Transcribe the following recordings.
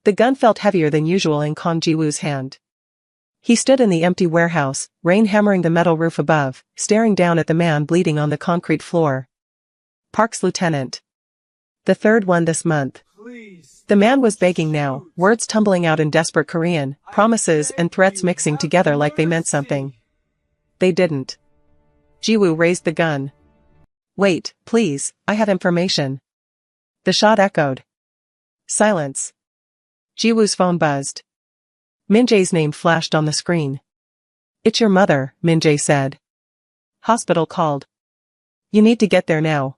The gun felt heavier than usual in Kang Ji-woo's hand. He stood in the empty warehouse, rain hammering the metal roof above, staring down at the man bleeding on the concrete floor. Park's lieutenant. The third one this month. Please. The man was begging now, words tumbling out in desperate Korean, promises and threats mixing together like they meant something. They didn't. Ji-woo raised the gun. Wait, please, I have information. The shot echoed. Silence. Ji-woo's phone buzzed. Min-jae's name flashed on the screen. It's your mother, Min-jae said. Hospital called. You need to get there now.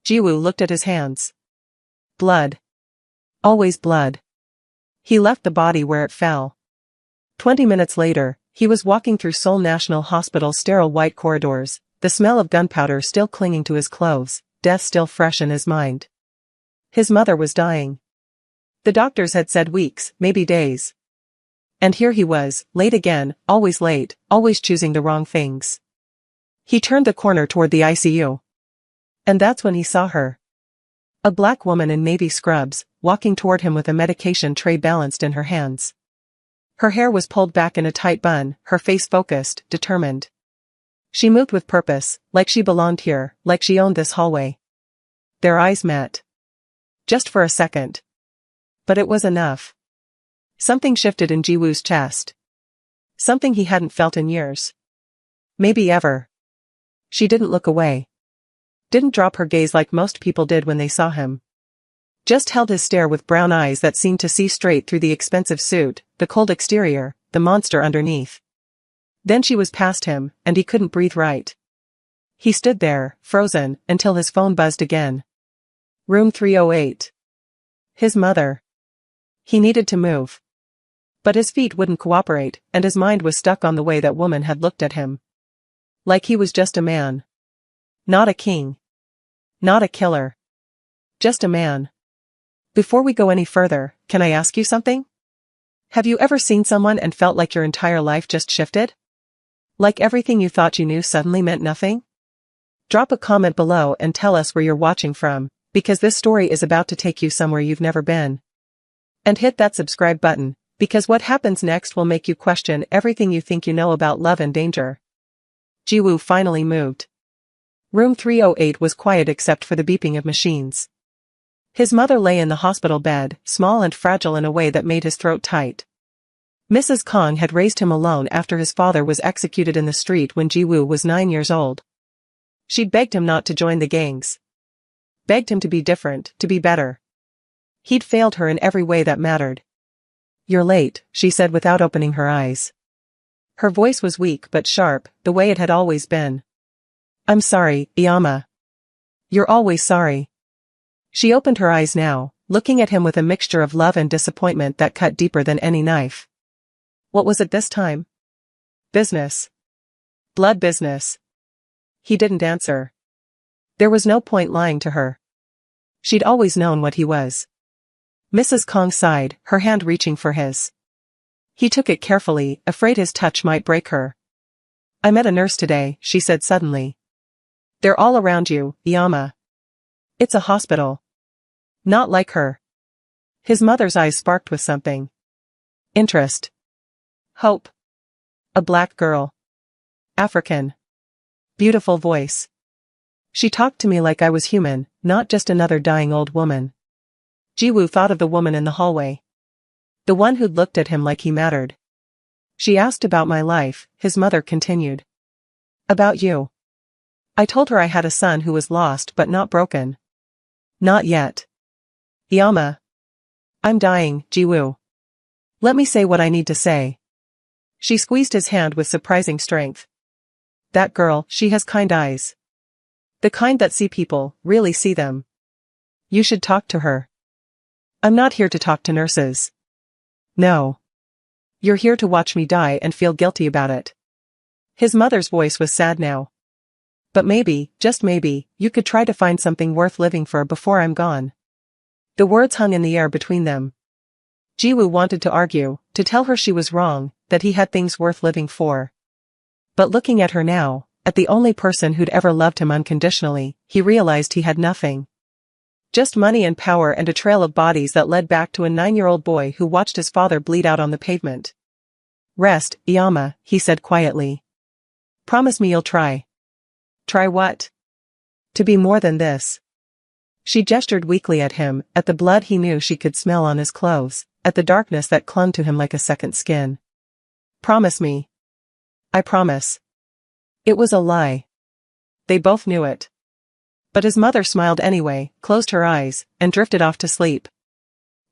Ji-woo looked at his hands. Blood. Always blood. He left the body where it fell. 20 minutes later, he was walking through Seoul National Hospital's sterile white corridors, the smell of gunpowder still clinging to his clothes, death still fresh in his mind. His mother was dying. The doctors had said weeks, maybe days. And here he was, late again, always late, always choosing the wrong things. He turned the corner toward the ICU. And that's when he saw her. A black woman in navy scrubs, walking toward him with a medication tray balanced in her hands. Her hair was pulled back in a tight bun, her face focused, determined. She moved with purpose, like she belonged here, like she owned this hallway. Their eyes met. Just for a second. But it was enough. Something shifted in Ji-woo's chest. Something he hadn't felt in years. Maybe ever. She didn't look away. Didn't drop her gaze like most people did when they saw him. Just held his stare with brown eyes that seemed to see straight through the expensive suit, the cold exterior, the monster underneath. Then she was past him, and he couldn't breathe right. He stood there, frozen, until his phone buzzed again. Room 308. His mother. He needed to move. But his feet wouldn't cooperate, and his mind was stuck on the way that woman had looked at him. Like he was just a man. Not a king. Not a killer. Just a man. Before we go any further, can I ask you something? Have you ever seen someone and felt like your entire life just shifted? Like everything you thought you knew suddenly meant nothing? Drop a comment below and tell us where you're watching from, because this story is about to take you somewhere you've never been. And hit that subscribe button, because what happens next will make you question everything you think you know about love and danger. Ji-woo finally moved. Room 308 was quiet except for the beeping of machines. His mother lay in the hospital bed, small and fragile in a way that made his throat tight. Mrs. Kang had raised him alone after his father was executed in the street when Ji-woo was 9 years old. She'd begged him not to join the gangs. Begged him to be different, to be better. He'd failed her in every way that mattered. You're late, she said without opening her eyes. Her voice was weak but sharp, the way it had always been. I'm sorry, Iama. You're always sorry. She opened her eyes now, looking at him with a mixture of love and disappointment that cut deeper than any knife. What was it this time? Business. Blood business. He didn't answer. There was no point lying to her. She'd always known what he was. Mrs. Kang sighed, her hand reaching for his. He took it carefully, afraid his touch might break her. I met a nurse today, she said suddenly. They're all around you, Iama. It's a hospital. Not like her. His mother's eyes sparked with something. Interest. Hope. A black girl. African. Beautiful voice. She talked to me like I was human, not just another dying old woman. Ji-woo thought of the woman in the hallway. The one who'd looked at him like he mattered. She asked about my life, his mother continued. About you. I told her I had a son who was lost but not broken. Not yet. Iama. I'm dying, Ji-woo. Let me say what I need to say. She squeezed his hand with surprising strength. That girl, she has kind eyes. The kind that see people, really see them. You should talk to her. I'm not here to talk to nurses. No. You're here to watch me die and feel guilty about it. His mother's voice was sad now. But maybe, just maybe, you could try to find something worth living for before I'm gone. The words hung in the air between them. Ji-woo wanted to argue, to tell her she was wrong, that he had things worth living for. But looking at her now, at the only person who'd ever loved him unconditionally, he realized he had nothing. Just money and power and a trail of bodies that led back to a 9-year-old boy who watched his father bleed out on the pavement. Rest, Iyama, he said quietly. Promise me you'll try. Try what? To be more than this. She gestured weakly at him, at the blood he knew she could smell on his clothes, at the darkness that clung to him like a second skin. Promise me. I promise. It was a lie. They both knew it. But his mother smiled anyway, closed her eyes, and drifted off to sleep.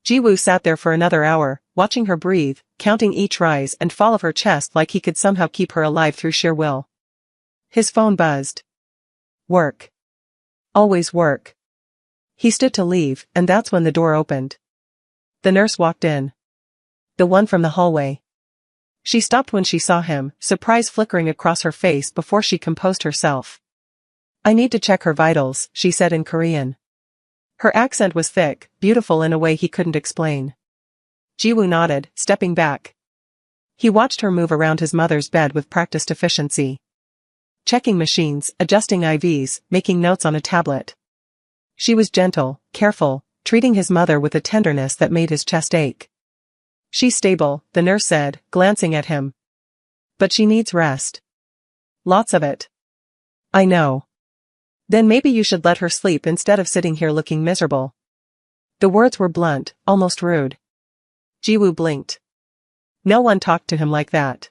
Jiwoo sat there for another hour, watching her breathe, counting each rise and fall of her chest like he could somehow keep her alive through sheer will. His phone buzzed. Work. Always work. He stood to leave, and that's when the door opened. The nurse walked in. The one from the hallway. She stopped when she saw him, surprise flickering across her face before she composed herself. I need to check her vitals, she said in Korean. Her accent was thick, beautiful in a way he couldn't explain. Jiwoo nodded, stepping back. He watched her move around his mother's bed with practiced efficiency. Checking machines, adjusting IVs, making notes on a tablet. She was gentle, careful, treating his mother with a tenderness that made his chest ache. She's stable, the nurse said, glancing at him. But she needs rest. Lots of it. I know. Then maybe you should let her sleep instead of sitting here looking miserable. The words were blunt, almost rude. Jiwoo blinked. No one talked to him like that.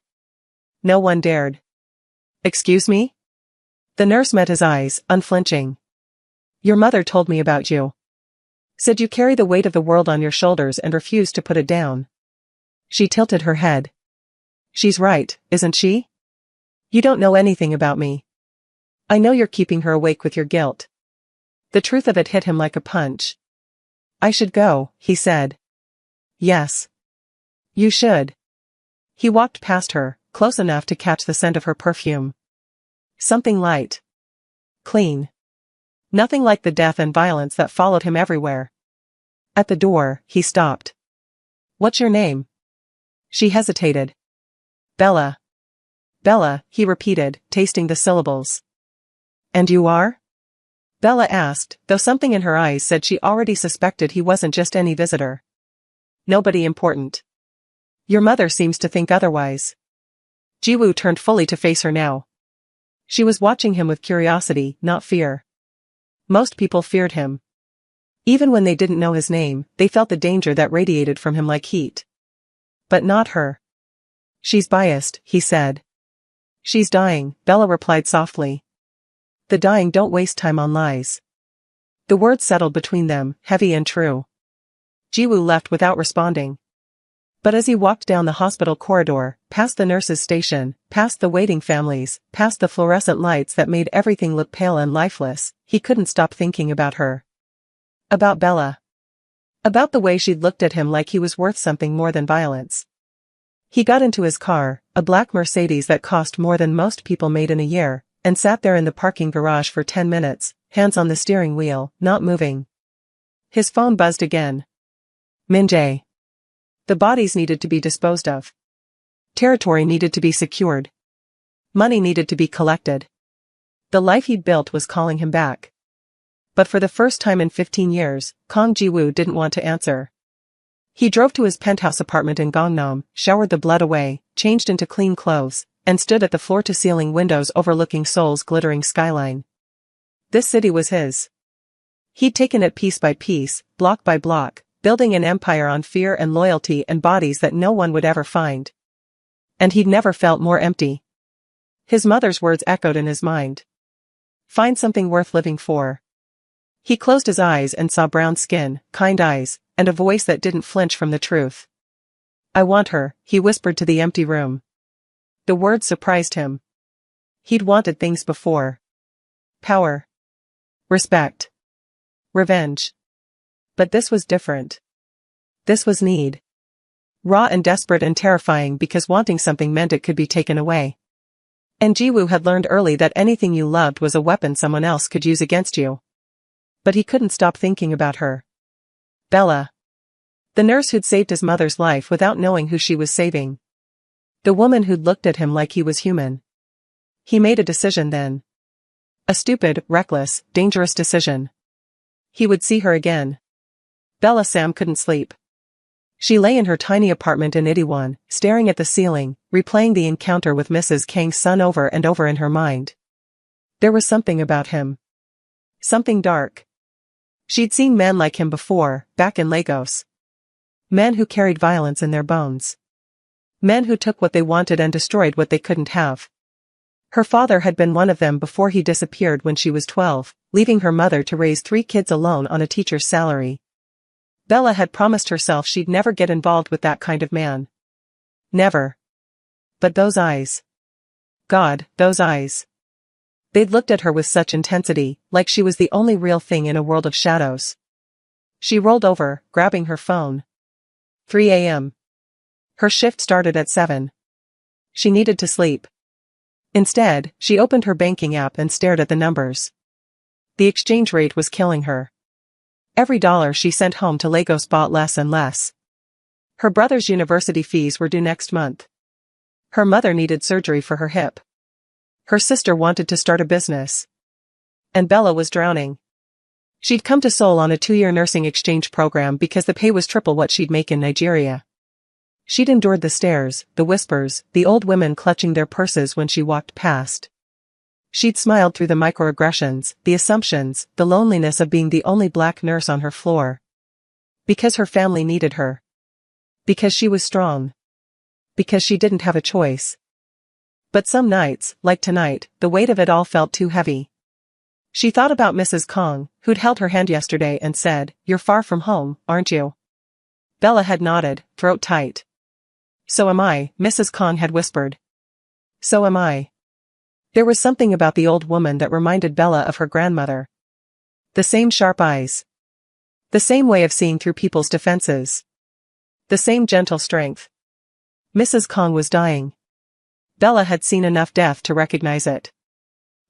No one dared. Excuse me? The nurse met his eyes, unflinching. Your mother told me about you. Said you carry the weight of the world on your shoulders and refuse to put it down. She tilted her head. She's right, isn't she? You don't know anything about me. I know you're keeping her awake with your guilt. The truth of it hit him like a punch. I should go, he said. Yes. You should. He walked past her, close enough to catch the scent of her perfume. Something light. Clean. Nothing like the death and violence that followed him everywhere. At the door, he stopped. What's your name? She hesitated. Bella. Bella, he repeated, tasting the syllables. And you are? Bella asked, though something in her eyes said she already suspected he wasn't just any visitor. Nobody important. Your mother seems to think otherwise. Jiwoo turned fully to face her now. She was watching him with curiosity, not fear. Most people feared him. Even when they didn't know his name, they felt the danger that radiated from him like heat. But not her. She's biased, he said. She's dying, Bella replied softly. The dying don't waste time on lies. The words settled between them, heavy and true. Jiwoo left without responding. But as he walked down the hospital corridor, past the nurses' station, past the waiting families, past the fluorescent lights that made everything look pale and lifeless, he couldn't stop thinking about her. About Bella. About the way she'd looked at him like he was worth something more than violence. He got into his car, a black Mercedes that cost more than most people made in a year, and sat there in the parking garage for 10 minutes, hands on the steering wheel, not moving. His phone buzzed again. Minjae. The bodies needed to be disposed of. Territory needed to be secured. Money needed to be collected. The life he'd built was calling him back. But for the first time in 15 years, Kang Jiwoo didn't want to answer. He drove to his penthouse apartment in Gangnam, showered the blood away, changed into clean clothes, and stood at the floor-to-ceiling windows overlooking Seoul's glittering skyline. This city was his. He'd taken it piece by piece, block by block, building an empire on fear and loyalty and bodies that no one would ever find. And he'd never felt more empty. His mother's words echoed in his mind. Find something worth living for. He closed his eyes and saw brown skin, kind eyes, and a voice that didn't flinch from the truth. I want her, he whispered to the empty room. The words surprised him. He'd wanted things before. Power. Respect. Revenge. But this was different. This was need. Raw and desperate and terrifying because wanting something meant it could be taken away. And Jiwoo had learned early that anything you loved was a weapon someone else could use against you. But he couldn't stop thinking about her. Bella. The nurse who'd saved his mother's life without knowing who she was saving. The woman who'd looked at him like he was human. He made a decision then. A stupid, reckless, dangerous decision. He would see her again. Bella Sam couldn't sleep. She lay in her tiny apartment in Itaewon, staring at the ceiling, replaying the encounter with Mrs. Kang's son over and over in her mind. There was something about him. Something dark. She'd seen men like him before, back in Lagos. Men who carried violence in their bones. Men who took what they wanted and destroyed what they couldn't have. Her father had been one of them before he disappeared when she was 12, leaving her mother to raise 3 kids alone on a teacher's salary. Bella had promised herself she'd never get involved with that kind of man. Never. But those eyes. God, those eyes. They'd looked at her with such intensity, like she was the only real thing in a world of shadows. She rolled over, grabbing her phone. 3 a.m. Her shift started at 7. She needed to sleep. Instead, she opened her banking app and stared at the numbers. The exchange rate was killing her. Every dollar she sent home to Lagos bought less and less. Her brother's university fees were due next month. Her mother needed surgery for her hip. Her sister wanted to start a business. And Bella was drowning. She'd come to Seoul on a 2-year nursing exchange program because the pay was triple what she'd make in Nigeria. She'd endured the stares, the whispers, the old women clutching their purses when she walked past. She'd smiled through the microaggressions, the assumptions, the loneliness of being the only black nurse on her floor. Because her family needed her. Because she was strong. Because she didn't have a choice. But some nights, like tonight, the weight of it all felt too heavy. She thought about Mrs. Kong, who'd held her hand yesterday and said, "You're far from home, aren't you?" Bella had nodded, throat tight. "So am I," Mrs. Kong had whispered. "So am I." There was something about the old woman that reminded Bella of her grandmother. The same sharp eyes. The same way of seeing through people's defenses. The same gentle strength. Mrs. Kong was dying. Bella had seen enough death to recognize it.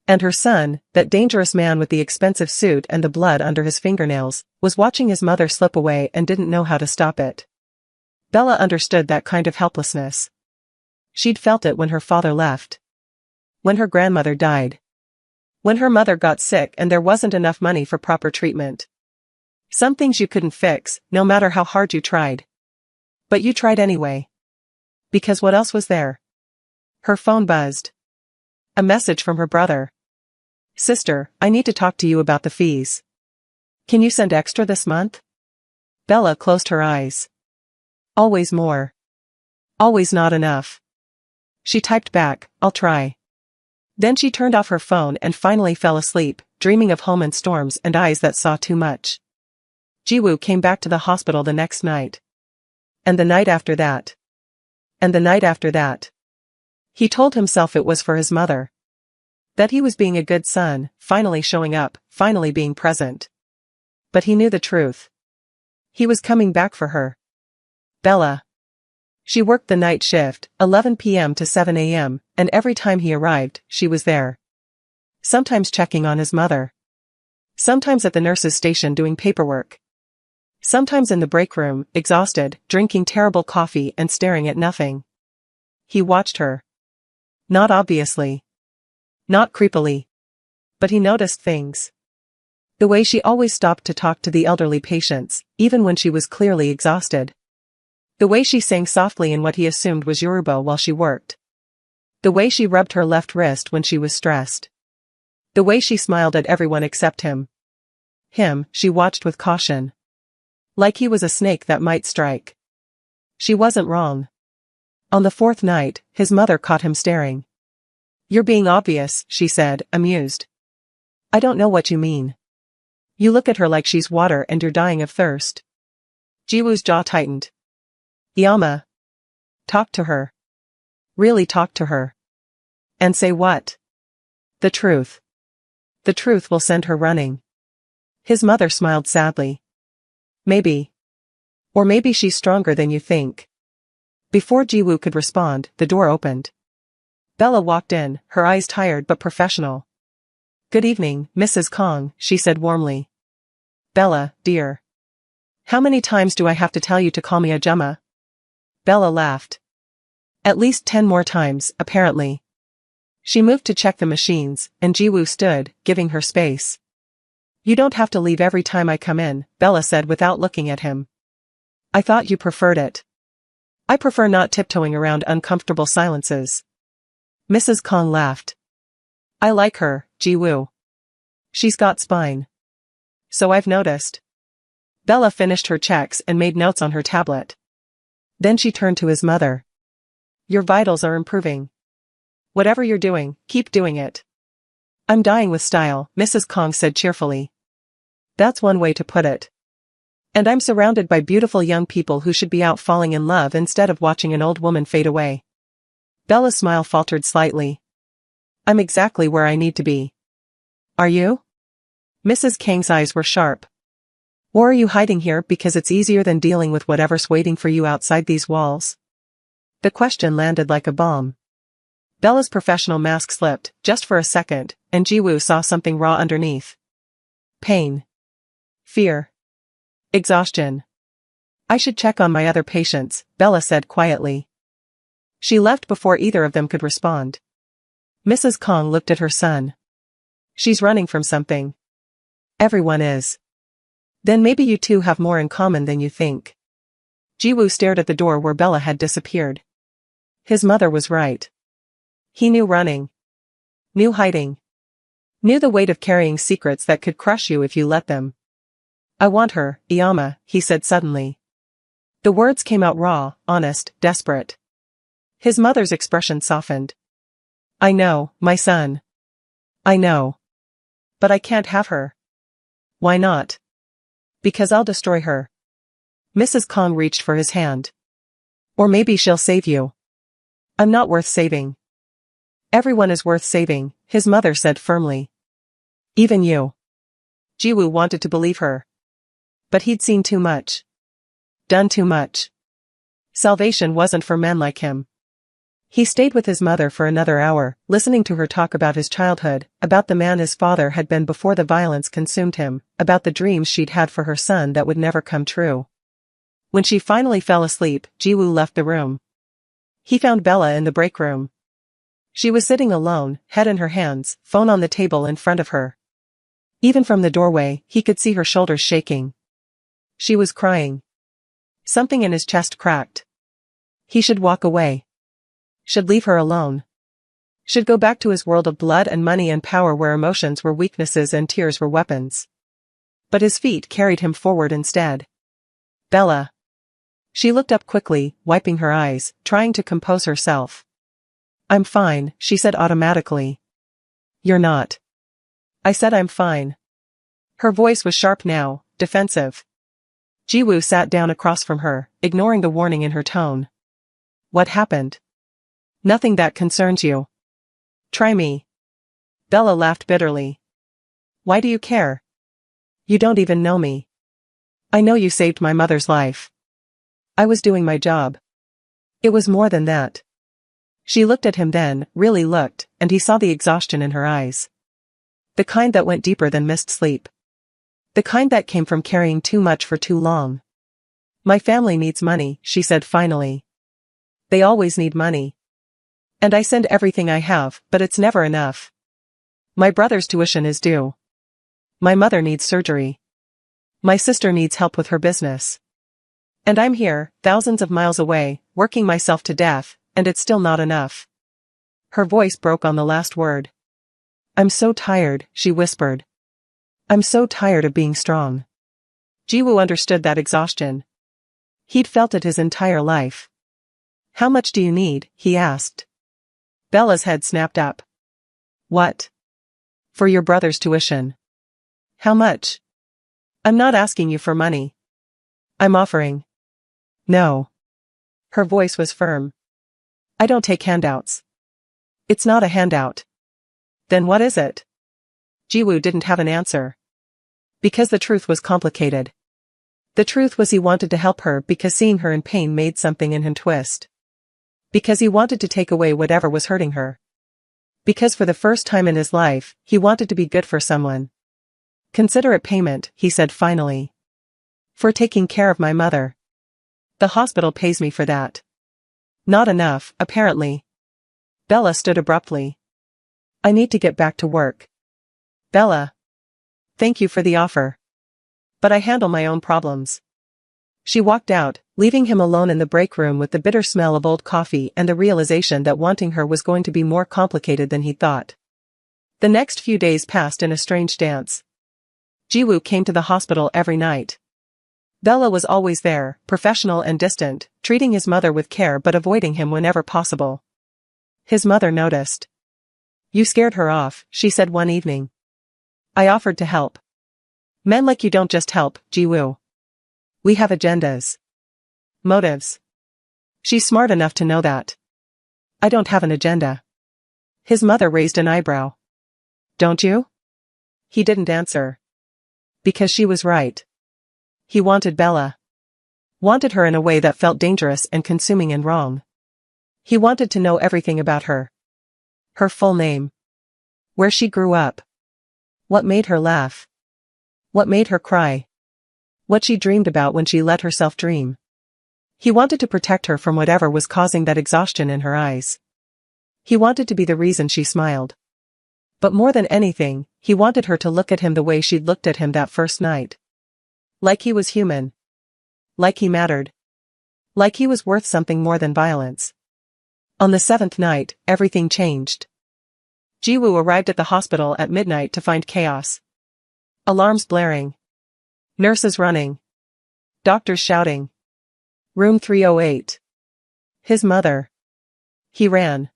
And her son, that dangerous man with the expensive suit and the blood under his fingernails, was watching his mother slip away and didn't know how to stop it. Bella understood that kind of helplessness. She'd felt it when her father left. When her grandmother died. When her mother got sick and there wasn't enough money for proper treatment. Some things you couldn't fix, no matter how hard you tried. But you tried anyway. Because what else was there? Her phone buzzed. A message from her brother. "Sister, I need to talk to you about the fees. Can you send extra this month?" Bella closed her eyes. Always more. Always not enough. She typed back, "I'll try." Then she turned off her phone and finally fell asleep, dreaming of home and storms and eyes that saw too much. Jiwoo came back to the hospital the next night. And the night after that. And the night after that. He told himself it was for his mother. That he was being a good son, finally showing up, finally being present. But he knew the truth. He was coming back for her. Bella. She worked the night shift, 11 p.m. to 7 a.m., and every time he arrived, she was there. Sometimes checking on his mother. Sometimes at the nurse's station doing paperwork. Sometimes in the break room, exhausted, drinking terrible coffee and staring at nothing. He watched her. Not obviously. Not creepily. But he noticed things. The way she always stopped to talk to the elderly patients, even when she was clearly exhausted. The way she sang softly in what he assumed was Yoruba while she worked. The way she rubbed her left wrist when she was stressed. The way she smiled at everyone except him. Him, she watched with caution. Like he was a snake that might strike. She wasn't wrong. On the 4th night, his mother caught him staring. "You're being obvious," she said, amused. "I don't know what you mean. You look at her like she's water and you're dying of thirst." Jiwoo's jaw tightened. "Yama. Talk to her. Really talk to her. And say what? The truth. The truth will send her running." His mother smiled sadly. "Maybe. Or maybe she's stronger than you think." Before Jiwoo could respond, the door opened. Bella walked in, her eyes tired but professional. "Good evening, Mrs. Kong," she said warmly. "Bella, dear. How many times do I have to tell you to call me Ajumma?" Bella laughed. At least 10 more times, apparently. She moved to check the machines, and Jiwoo stood, giving her space. You don't have to leave every time I come in, Bella said without looking at him. I thought you preferred it. I prefer not tiptoeing around uncomfortable silences. Mrs. Kong laughed. I like her, Ji-woo. She's got spine. So I've noticed. Bella finished her checks and made notes on her tablet. Then she turned to his mother. Your vitals are improving. Whatever you're doing, keep doing it. I'm dying with style, Mrs. Kong said cheerfully. That's one way to put it. And I'm surrounded by beautiful young people who should be out falling in love instead of watching an old woman fade away. Bella's smile faltered slightly. I'm exactly where I need to be. Are you? Mrs. Kang's eyes were sharp. Or are you hiding here because it's easier than dealing with whatever's waiting for you outside these walls? The question landed like a bomb. Bella's professional mask slipped, just for a second, and Ji-woo saw something raw underneath. Pain. Fear. Exhaustion. I should check on my other patients, Bella said quietly. She left before either of them could respond. Mrs. Kong looked at her son. She's running from something. Everyone is. Then maybe you two have more in common than you think. Ji-woo stared at the door where Bella had disappeared. His mother was right. He knew running. Knew hiding. Knew the weight of carrying secrets that could crush you if you let them. I want her, Iyama, he said suddenly. The words came out raw, honest, desperate. His mother's expression softened. I know, my son. I know. But I can't have her. Why not? Because I'll destroy her. Mrs. Kong reached for his hand. Or maybe she'll save you. I'm not worth saving. Everyone is worth saving, his mother said firmly. Even you. Ji-woo wanted to believe her. But he'd seen too much. Done too much. Salvation wasn't for men like him. He stayed with his mother for another hour, listening to her talk about his childhood, about the man his father had been before the violence consumed him, about the dreams she'd had for her son that would never come true. When she finally fell asleep, Ji-woo left the room. He found Bella in the break room. She was sitting alone, head in her hands, phone on the table in front of her. Even from the doorway, he could see her shoulders shaking. She was crying. Something in his chest cracked. He should walk away. Should leave her alone. Should go back to his world of blood and money and power where emotions were weaknesses and tears were weapons. But his feet carried him forward instead. Bella. She looked up quickly, wiping her eyes, trying to compose herself. I'm fine, she said automatically. You're not. I said I'm fine. Her voice was sharp now, defensive. Ji-woo sat down across from her, ignoring the warning in her tone. What happened? Nothing that concerns you. Try me. Bella laughed bitterly. Why do you care? You don't even know me. I know you saved my mother's life. I was doing my job. It was more than that. She looked at him then, really looked, and he saw the exhaustion in her eyes. The kind that went deeper than missed sleep. The kind that came from carrying too much for too long. My family needs money, she said finally. They always need money. And I send everything I have, but it's never enough. My brother's tuition is due. My mother needs surgery. My sister needs help with her business. And I'm here, thousands of miles away, working myself to death, and it's still not enough. Her voice broke on the last word. I'm so tired, she whispered. I'm so tired of being strong. Ji-woo understood that exhaustion. He'd felt it his entire life. How much do you need? He asked. Bella's head snapped up. What? For your brother's tuition. How much? I'm not asking you for money. I'm offering. No. Her voice was firm. I don't take handouts. It's not a handout. Then what is it? Ji-woo didn't have an answer. Because the truth was complicated. The truth was he wanted to help her because seeing her in pain made something in him twist. Because he wanted to take away whatever was hurting her. Because for the first time in his life, he wanted to be good for someone. Consider it payment, he said finally. For taking care of my mother. The hospital pays me for that. Not enough, apparently. Bella stood abruptly. I need to get back to work. Bella. Thank you for the offer. But I handle my own problems. She walked out, leaving him alone in the break room with the bitter smell of old coffee and the realization that wanting her was going to be more complicated than he thought. The next few days passed in a strange dance. Jiwoo came to the hospital every night. Bella was always there, professional and distant, treating his mother with care but avoiding him whenever possible. His mother noticed. You scared her off, she said one evening. I offered to help. Men like you don't just help, Jiwoo. We have agendas. Motives. She's smart enough to know that. I don't have an agenda. His mother raised an eyebrow. Don't you? He didn't answer. Because she was right. He wanted Bella. Wanted her in a way that felt dangerous and consuming and wrong. He wanted to know everything about her. Her full name. Where she grew up. What made her laugh. What made her cry. What she dreamed about when she let herself dream. He wanted to protect her from whatever was causing that exhaustion in her eyes. He wanted to be the reason she smiled. But more than anything, he wanted her to look at him the way she'd looked at him that first night. Like he was human. Like he mattered. Like he was worth something more than violence. On the 7th night, everything changed. Jiwoo arrived at the hospital at midnight to find chaos. Alarms blaring. Nurses running. Doctors shouting. Room 308. His mother. He ran.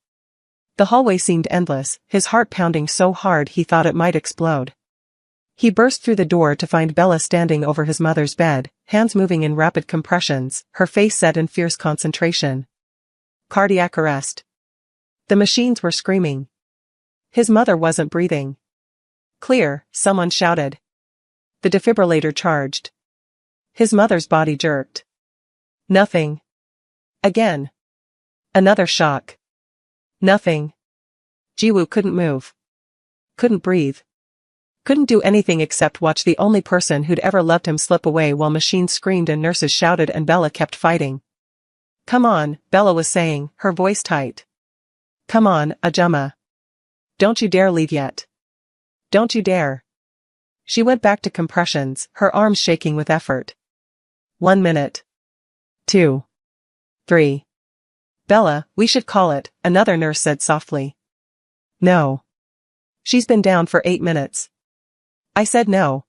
The hallway seemed endless, his heart pounding so hard he thought it might explode. He burst through the door to find Bella standing over his mother's bed, hands moving in rapid compressions, her face set in fierce concentration. Cardiac arrest. The machines were screaming. His mother wasn't breathing. Clear, someone shouted. The defibrillator charged. His mother's body jerked. Nothing. Again. Another shock. Nothing. Jiwoo couldn't move. Couldn't breathe. Couldn't do anything except watch the only person who'd ever loved him slip away while machines screamed and nurses shouted and Bella kept fighting. Come on, Bella was saying, her voice tight. Come on, Ajumma. Don't you dare leave yet. Don't you dare. She went back to compressions, her arms shaking with effort. 1 minute. 2. 3. Bella, we should call it, another nurse said softly. No. She's been down for 8 minutes. I said no.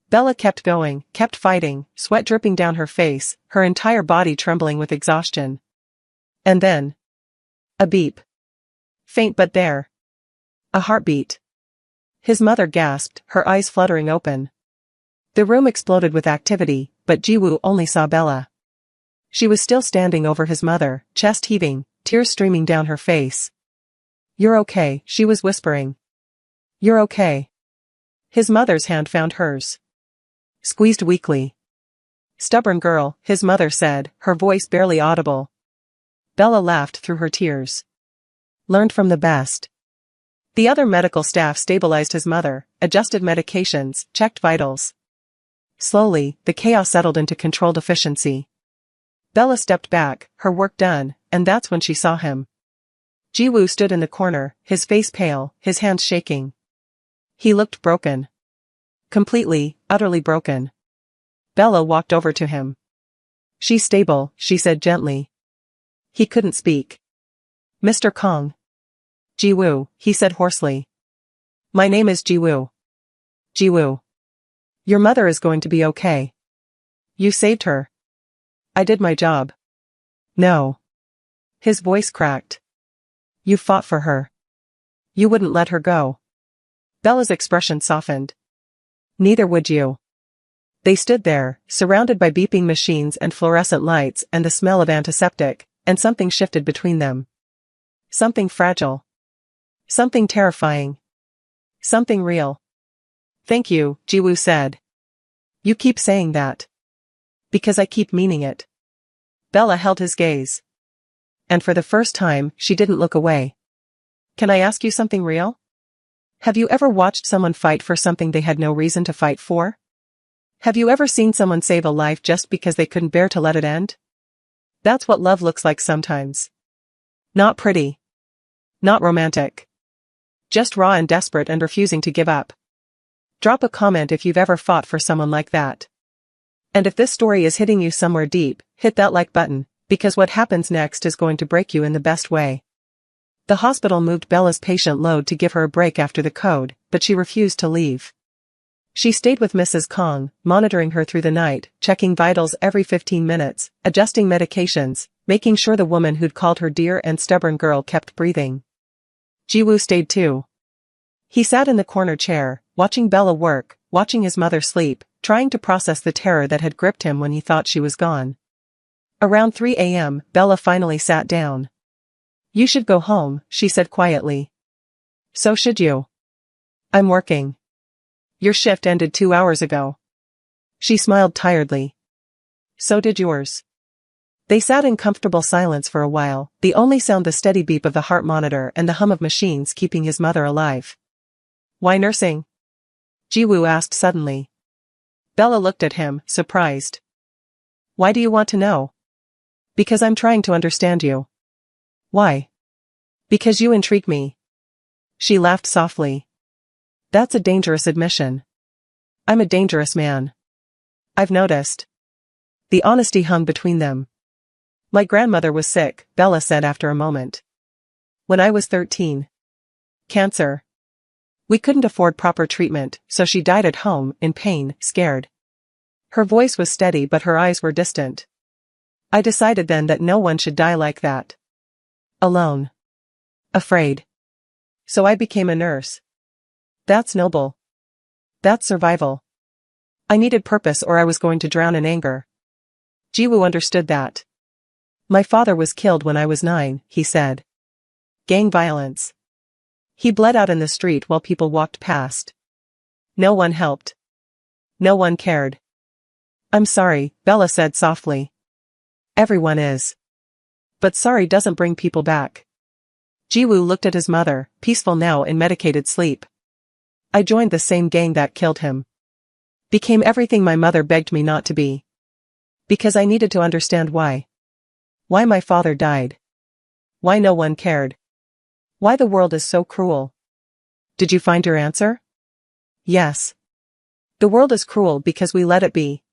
Bella kept going, kept fighting, sweat dripping down her face, her entire body trembling with exhaustion. And then. A beep. Faint but there. A heartbeat. His mother gasped, her eyes fluttering open. The room exploded with activity, but Jiwoo only saw Bella. She was still standing over his mother, chest heaving, tears streaming down her face. You're okay, she was whispering. You're okay. His mother's hand found hers. Squeezed weakly. Stubborn girl, his mother said, her voice barely audible. Bella laughed through her tears. Learned from the best. The other medical staff stabilized his mother, adjusted medications, checked vitals. Slowly, the chaos settled into controlled efficiency. Bella stepped back, her work done, and that's when she saw him. Jiwoo stood in the corner, his face pale, his hands shaking. He looked broken. Completely, utterly broken. Bella walked over to him. She's stable, she said gently. He couldn't speak. Mr. Kong. Jiwoo, he said hoarsely. My name is Jiwoo. Jiwoo. Your mother is going to be okay. You saved her. I did my job. No. His voice cracked. You fought for her. You wouldn't let her go. Bella's expression softened. Neither would you. They stood there, surrounded by beeping machines and fluorescent lights and the smell of antiseptic, and something shifted between them. Something fragile. Something terrifying. Something real. Thank you, Jiwoo said. You keep saying that. Because I keep meaning it. Bella held his gaze. And for the first time, she didn't look away. Can I ask you something real? Have you ever watched someone fight for something they had no reason to fight for? Have you ever seen someone save a life just because they couldn't bear to let it end? That's what love looks like sometimes. Not pretty. Not romantic. Just raw and desperate and refusing to give up. Drop a comment if you've ever fought for someone like that. And if this story is hitting you somewhere deep, hit that like button, because what happens next is going to break you in the best way. The hospital moved Bella's patient load to give her a break after the code, but she refused to leave. She stayed with Mrs. Kong, monitoring her through the night, checking vitals every 15 minutes, adjusting medications, making sure the woman who'd called her dear and stubborn girl kept breathing. Jiwoo stayed too. He sat in the corner chair, watching Bella work, watching his mother sleep, trying to process the terror that had gripped him when he thought she was gone. Around 3 a.m., Bella finally sat down. "You should go home," she said quietly. "So should you." "I'm working." "Your shift ended 2 hours ago." She smiled tiredly. "So did yours." They sat in comfortable silence for a while, the only sound the steady beep of the heart monitor and the hum of machines keeping his mother alive. "Why nursing?" Jiwoo asked suddenly. Bella looked at him, surprised. "Why do you want to know?" "Because I'm trying to understand you." "Why?" "Because you intrigue me." She laughed softly. "That's a dangerous admission." "I'm a dangerous man." "I've noticed." The honesty hung between them. "My grandmother was sick," Bella said after a moment. "When I was 13. Cancer. We couldn't afford proper treatment, so she died at home, in pain, scared." Her voice was steady but her eyes were distant. "I decided then that no one should die like that. Alone. Afraid. So I became a nurse." "That's noble. That's survival." "I needed purpose or I was going to drown in anger." Jiwoo understood that. "My father was killed when I was 9, he said. Gang violence. He bled out in the street while people walked past. No one helped. No one cared." "I'm sorry," Bella said softly. "Everyone is. But sorry doesn't bring people back." Jiwoo looked at his mother, peaceful now in medicated sleep. "I joined the same gang that killed him. Became everything my mother begged me not to be. Because I needed to understand why. Why my father died. Why no one cared. Why the world is so cruel." "Did you find your answer?" "Yes. The world is cruel because we let it be."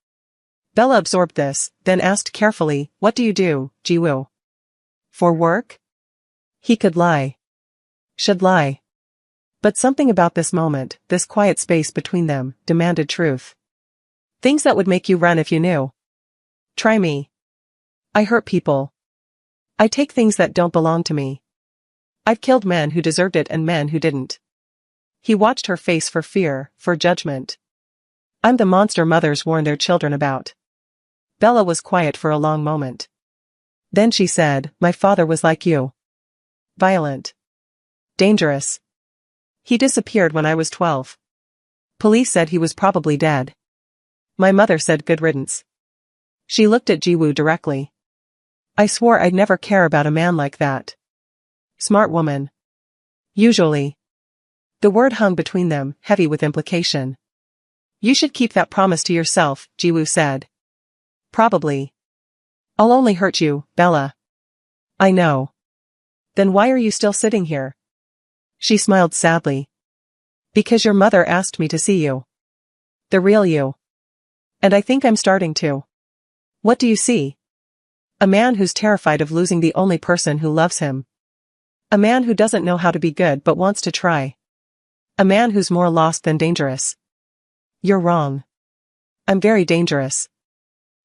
Bella absorbed this, then asked carefully, "What do you do, Jiwoo? For work?" He could lie. Should lie. But something about this moment, this quiet space between them, demanded truth. "Things that would make you run if you knew." "Try me. I hurt people. I take things that don't belong to me. I've killed men who deserved it and men who didn't." He watched her face for fear, for judgment. "I'm the monster mothers warn their children about." Bella was quiet for a long moment. Then she said, "My father was like you. Violent. Dangerous. He disappeared when I was 12. Police said he was probably dead. My mother said good riddance." She looked at Jiwoo directly. "I swore I'd never care about a man like that. Smart woman. Usually." The word hung between them, heavy with implication. "You should keep that promise to yourself," Jiwoo said. "Probably. I'll only hurt you, Bella." "I know." "Then why are you still sitting here?" She smiled sadly. "Because your mother asked me to see you. The real you. And I think I'm starting to." "What do you see?" "A man who's terrified of losing the only person who loves him. A man who doesn't know how to be good but wants to try. A man who's more lost than dangerous." "You're wrong. I'm very dangerous."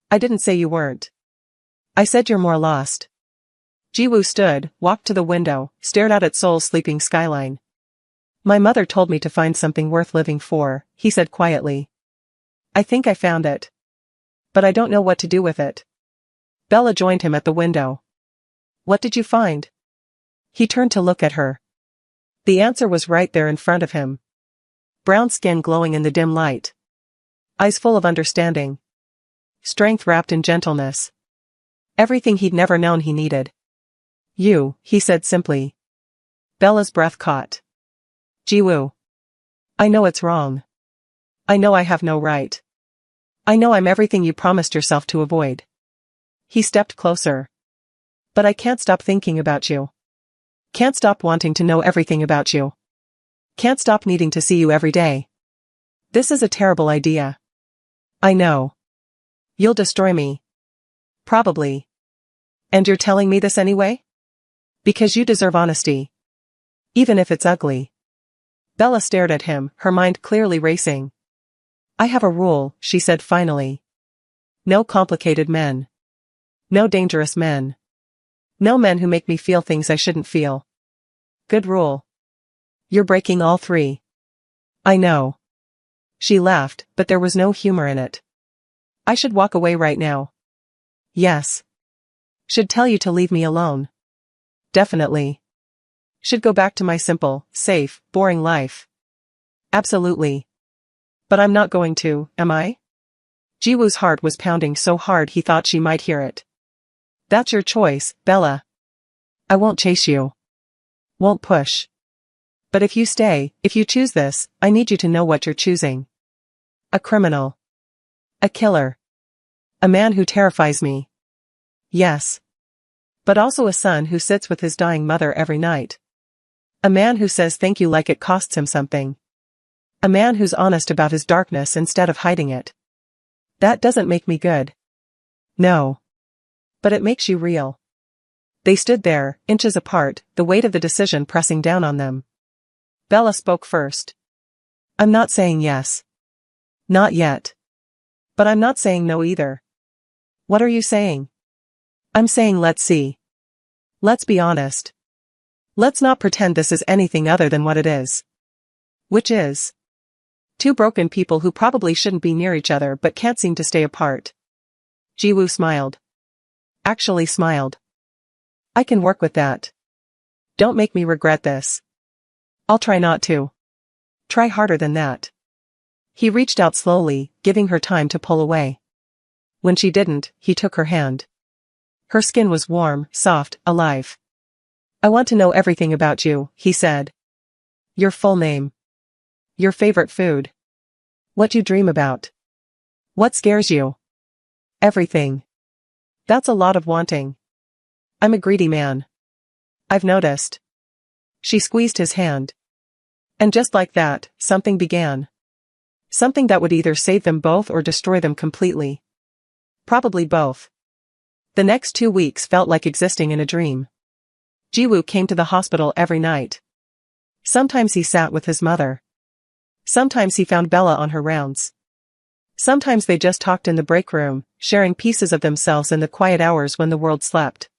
"I didn't say you weren't. I said you're more lost." Jiwoo stood, walked to the window, stared out at Seoul's sleeping skyline. "My mother told me to find something worth living for," he said quietly. "I think I found it. But I don't know what to do with it." Bella joined him at the window. "What did you find?" He turned to look at her. The answer was right there in front of him. Brown skin glowing in the dim light. Eyes full of understanding. Strength wrapped in gentleness. Everything he'd never known he needed. "You," he said simply. Bella's breath caught. "Jiwoo. I know it's wrong. I know I have no right. I know I'm everything you promised yourself to avoid." He stepped closer. "But I can't stop thinking about you. Can't stop wanting to know everything about you. Can't stop needing to see you every day." This is a terrible idea. I know. You'll destroy me. Probably. And you're telling me this anyway? Because you deserve honesty. Even if it's ugly. Bella stared at him, her mind clearly racing. I have a rule, she said finally. No complicated men. No dangerous men. No men who make me feel things I shouldn't feel. Good rule. You're breaking all three. I know. She laughed, but there was no humor in it. I should walk away right now. Yes. Should tell you to leave me alone. Definitely. Should go back to my simple, safe, boring life. Absolutely. But I'm not going to, am I? Jiwoo's heart was pounding so hard he thought she might hear it. That's your choice, Bella. I won't chase you. Won't push. But if you stay, if you choose this, I need you to know what you're choosing. A criminal. A killer. A man who terrifies me. Yes. But also a son who sits with his dying mother every night. A man who says thank you like it costs him something. A man who's honest about his darkness instead of hiding it. That doesn't make me good. No. But it makes you real. They stood there, inches apart, the weight of the decision pressing down on them. Bella spoke first. I'm not saying yes. Not yet. But I'm not saying no either. What are you saying? I'm saying let's see. Let's be honest. Let's not pretend this is anything other than what it is. Which is? Two broken people who probably shouldn't be near each other but can't seem to stay apart. Jiwoo smiled. Actually smiled. I can work with that. Don't make me regret this. I'll try not to. Try harder than that. He reached out slowly, giving her time to pull away. When she didn't, he took her hand. Her skin was warm, soft, alive. I want to know everything about you, he said. Your full name. Your favorite food. What you dream about. What scares you. Everything. That's a lot of wanting. I'm a greedy man. I've noticed. She squeezed his hand. And just like that, something began. Something that would either save them both or destroy them completely. Probably both. The next 2 weeks felt like existing in a dream. Jiwoo came to the hospital every night. Sometimes he sat with his mother. Sometimes he found Bella on her rounds. Sometimes they just talked in the break room, sharing pieces of themselves in the quiet hours when the world slept.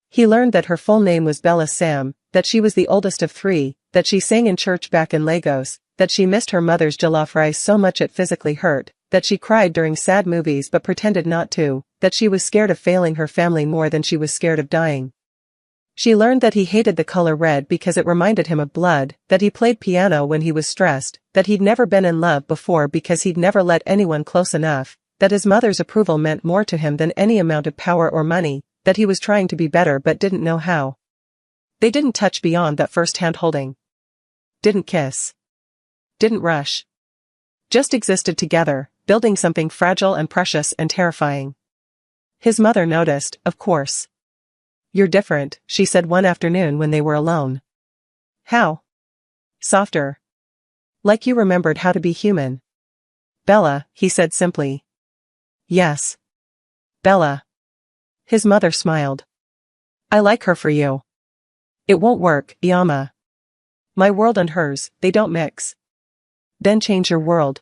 He learned that her full name was Bella Sam, that she was the oldest of 3, that she sang in church back in Lagos, that she missed her mother's jollof rice so much it physically hurt, that she cried during sad movies but pretended not to, that she was scared of failing her family more than she was scared of dying. She learned that he hated the color red because it reminded him of blood, that he played piano when he was stressed, that he'd never been in love before because he'd never let anyone close enough, that his mother's approval meant more to him than any amount of power or money, that he was trying to be better but didn't know how. They didn't touch beyond that first hand-holding. Didn't kiss. Didn't rush. Just existed together, building something fragile and precious and terrifying. His mother noticed, of course. You're different, she said one afternoon when they were alone. How? Softer. Like you remembered how to be human. Bella, he said simply. Yes. Bella. His mother smiled. I like her for you. It won't work, Iyama. My world and hers, they don't mix. Then change your world.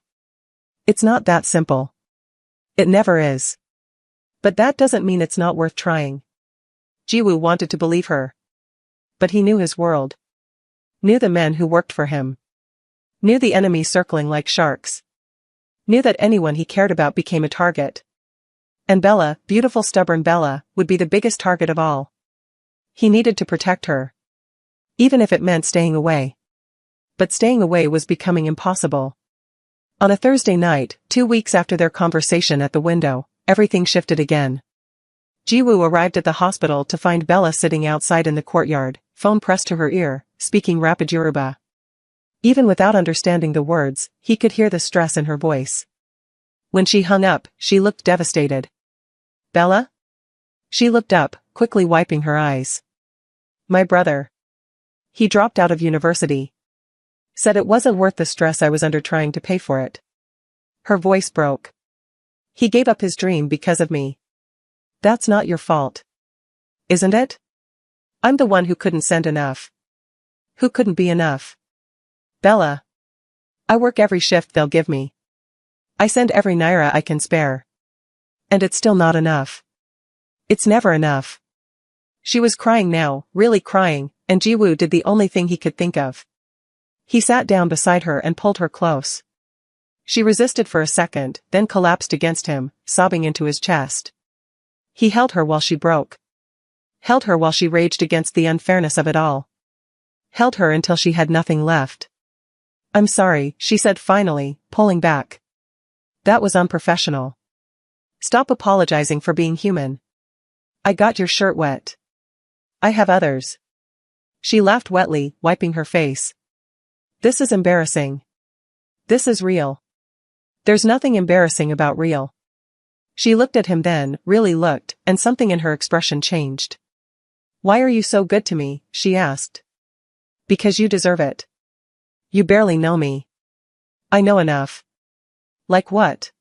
It's not that simple. It never is. But that doesn't mean it's not worth trying. Jiwoo wanted to believe her. But he knew his world. Knew the men who worked for him. Knew the enemy circling like sharks. Knew that anyone he cared about became a target. And Bella, beautiful stubborn Bella, would be the biggest target of all. He needed to protect her. Even if it meant staying away. But staying away was becoming impossible. On a Thursday night, 2 weeks after their conversation at the window, everything shifted again. Jiwoo arrived at the hospital to find Bella sitting outside in the courtyard, phone pressed to her ear, speaking rapid Yoruba. Even without understanding the words, he could hear the stress in her voice. When she hung up, she looked devastated. Bella? She looked up, quickly wiping her eyes. My brother. He dropped out of university. Said it wasn't worth the stress I was under trying to pay for it. Her voice broke. He gave up his dream because of me. That's not your fault. Isn't it? I'm the one who couldn't send enough. Who couldn't be enough. Bella. I work every shift they'll give me. I send every naira I can spare. And it's still not enough. It's never enough. She was crying now, really crying, and Jiwoo did the only thing he could think of. He sat down beside her and pulled her close. She resisted for a second, then collapsed against him, sobbing into his chest. He held her while she broke. Held her while she raged against the unfairness of it all. Held her until she had nothing left. I'm sorry, she said finally, pulling back. That was unprofessional. Stop apologizing for being human. I got your shirt wet. I have others. She laughed wetly, wiping her face. This is embarrassing. This is real. There's nothing embarrassing about real. She looked at him then, really looked, and something in her expression changed. Why are you so good to me? She asked. Because you deserve it. You barely know me. I know enough. Like what?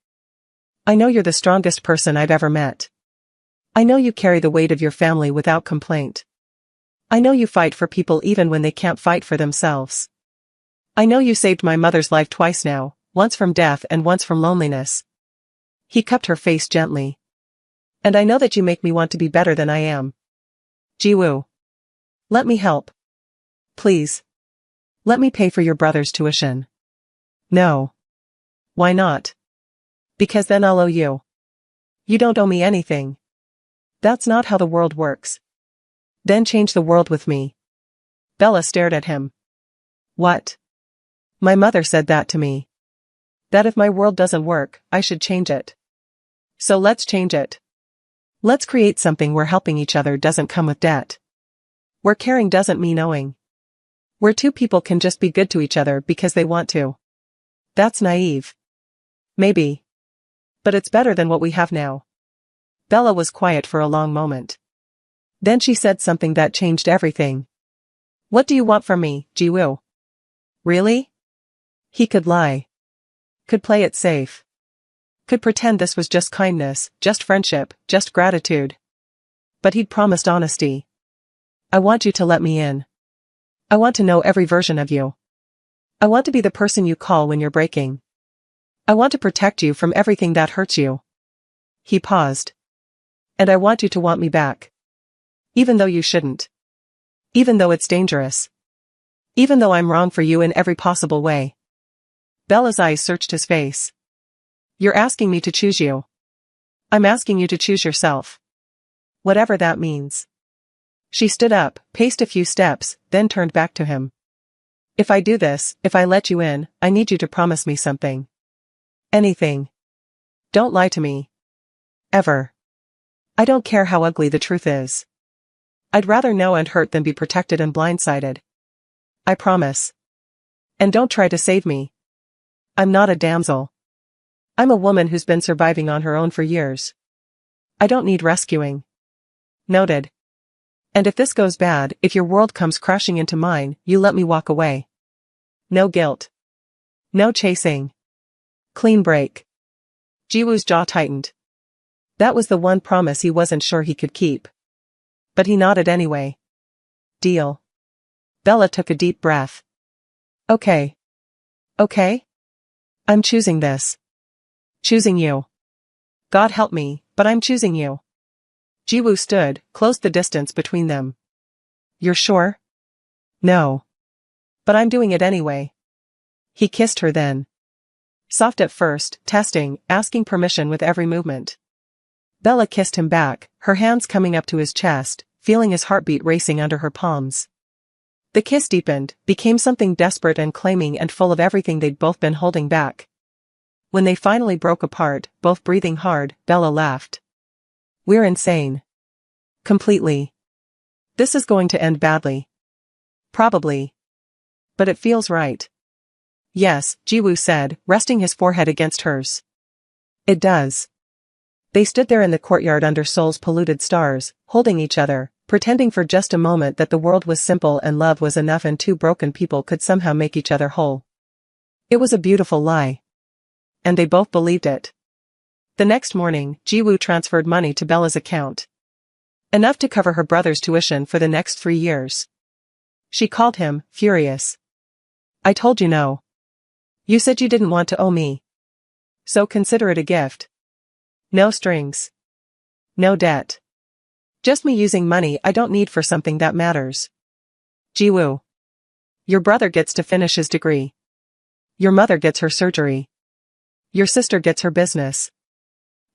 I know you're the strongest person I've ever met. I know you carry the weight of your family without complaint. I know you fight for people even when they can't fight for themselves. I know you saved my mother's life twice now, once from death and once from loneliness. He cupped her face gently. And I know that you make me want to be better than I am. Jiwoo. Let me help. Please. Let me pay for your brother's tuition. No. Why not? Because then I'll owe you. You don't owe me anything. That's not how the world works. Then change the world with me. Bella stared at him. What? My mother said that to me. That if my world doesn't work, I should change it. So let's change it. Let's create something where helping each other doesn't come with debt. Where caring doesn't mean owing. Where two people can just be good to each other because they want to. That's naive. Maybe. But it's better than what we have now. Bella was quiet for a long moment. Then she said something that changed everything. What do you want from me, Jiwoo? Really? He could lie. Could play it safe. Could pretend this was just kindness, just friendship, just gratitude. But he'd promised honesty. I want you to let me in. I want to know every version of you. I want to be the person you call when you're breaking. I want to protect you from everything that hurts you. He paused. And I want you to want me back. Even though you shouldn't. Even though it's dangerous. Even though I'm wrong for you in every possible way. Bella's eyes searched his face. You're asking me to choose you. I'm asking you to choose yourself. Whatever that means. She stood up, paced a few steps, then turned back to him. If I do this, if I let you in, I need you to promise me something. Anything. Don't lie to me. Ever. I don't care how ugly the truth is. I'd rather know and hurt than be protected and blindsided. I promise. And don't try to save me. I'm not a damsel. I'm a woman who's been surviving on her own for years. I don't need rescuing. Noted. And if this goes bad, if your world comes crashing into mine, you let me walk away. No guilt. No chasing. Clean break. Jiwoo's jaw tightened. That was the one promise he wasn't sure he could keep. But he nodded anyway. Deal. Bella took a deep breath. Okay. Okay? I'm choosing this. Choosing you. God help me, but I'm choosing you. Jiwoo stood, closed the distance between them. You're sure? No. But I'm doing it anyway. He kissed her then. Soft at first, testing, asking permission with every movement. Bella kissed him back, her hands coming up to his chest, feeling his heartbeat racing under her palms. The kiss deepened, became something desperate and claiming and full of everything they'd both been holding back. When they finally broke apart, both breathing hard, Bella laughed. We're insane. Completely. This is going to end badly. Probably. But it feels right. Yes, Jiwoo said, resting his forehead against hers. It does. They stood there in the courtyard under Seoul's polluted stars, holding each other, pretending for just a moment that the world was simple and love was enough and two broken people could somehow make each other whole. It was a beautiful lie. And they both believed it. The next morning, Jiwoo transferred money to Bella's account. Enough to cover her brother's tuition for the next 3 years. She called him, furious. I told you no. You said you didn't want to owe me. So consider it a gift. No strings. No debt. Just me using money I don't need for something that matters. Jiwoo. Your brother gets to finish his degree. Your mother gets her surgery. Your sister gets her business.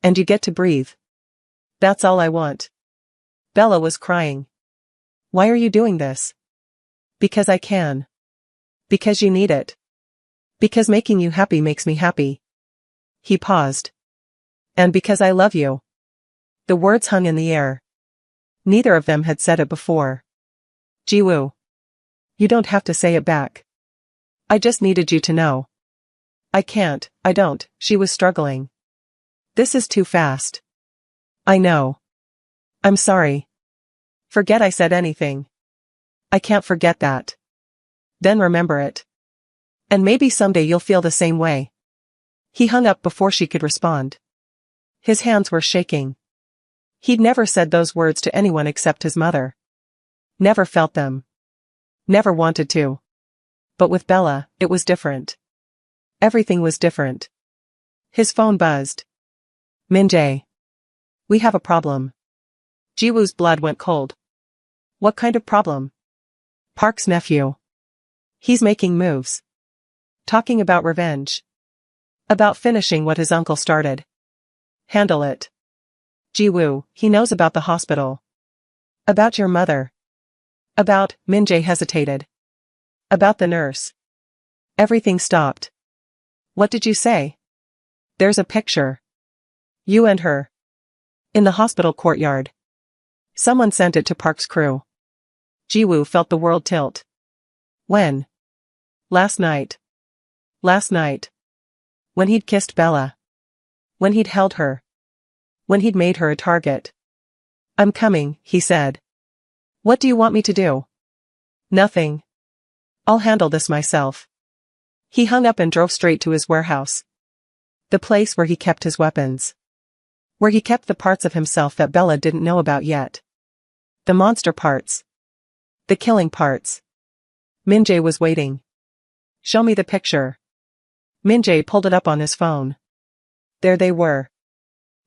And you get to breathe. That's all I want. Bella was crying. Why are you doing this? Because I can. Because you need it. Because making you happy makes me happy. He paused. And because I love you. The words hung in the air. Neither of them had said it before. Jiwoo. You don't have to say it back. I just needed you to know. I can't, I don't, she was struggling. This is too fast. I know. I'm sorry. Forget I said anything. I can't forget that. Then remember it. And maybe someday you'll feel the same way. He hung up before she could respond. His hands were shaking. He'd never said those words to anyone except his mother. Never felt them. Never wanted to. But with Bella, it was different. Everything was different. His phone buzzed. Min-jae. We have a problem. Jiwoo's blood went cold. What kind of problem? Park's nephew. He's making moves. Talking about revenge. About finishing what his uncle started. Handle it. Jiwoo, he knows about the hospital. About your mother. About, Min-jae hesitated. About the nurse. Everything stopped. What did you say? There's a picture. You and her. In the hospital courtyard. Someone sent it to Park's crew. Jiwoo felt the world tilt. When? Last night. Last night. When he'd kissed Bella. When he'd held her. When he'd made her a target. I'm coming, he said. What do you want me to do? Nothing. I'll handle this myself. He hung up and drove straight to his warehouse. The place where he kept his weapons. Where he kept the parts of himself that Bella didn't know about yet. The monster parts. The killing parts. Min-jae was waiting. Show me the picture. Min-jae pulled it up on his phone. There they were.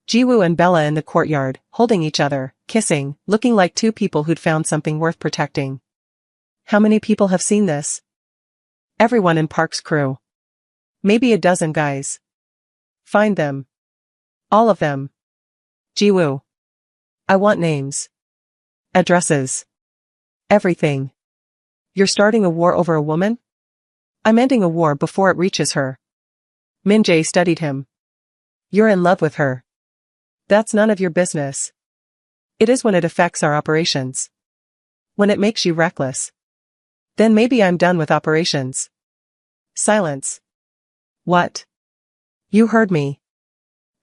Jiwoo and Bella in the courtyard, holding each other, kissing, looking like two people who'd found something worth protecting. How many people have seen this? Everyone in Park's crew. Maybe a dozen guys. Find them. All of them. Jiwoo. I want names. Addresses. Everything. You're starting a war over a woman? I'm ending a war before it reaches her. Min-jae studied him. You're in love with her. That's none of your business. It is when it affects our operations. When it makes you reckless. Then maybe I'm done with operations. Silence. What? You heard me.